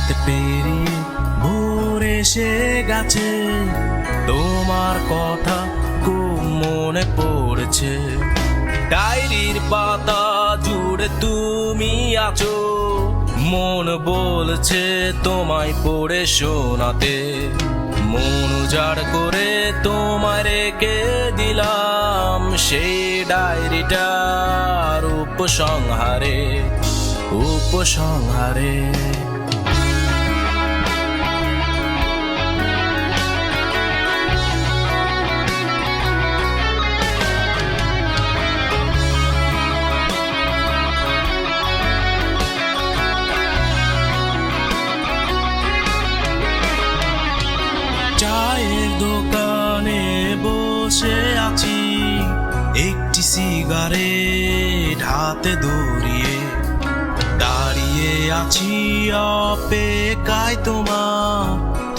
রাত পেরিয়ে ভোর এসে গেছে, তোমার কথা খুব মনে পড়েছে। ডায়েরির পাতা জুড়ে তুমি আছো, মন বলছে তোমায় পড়ে শোনাতে। মন উজাড় করে তোমায় রেখে দিলাম সেই ডায়েরিটার উপসংহারে, উপসংহারে। চায়ের দোকানে বসে আছি, একটি সিগারেট হাতে ধরিয়ে দাঁড়িয়ে আছি অপেক্ষায় তোমার।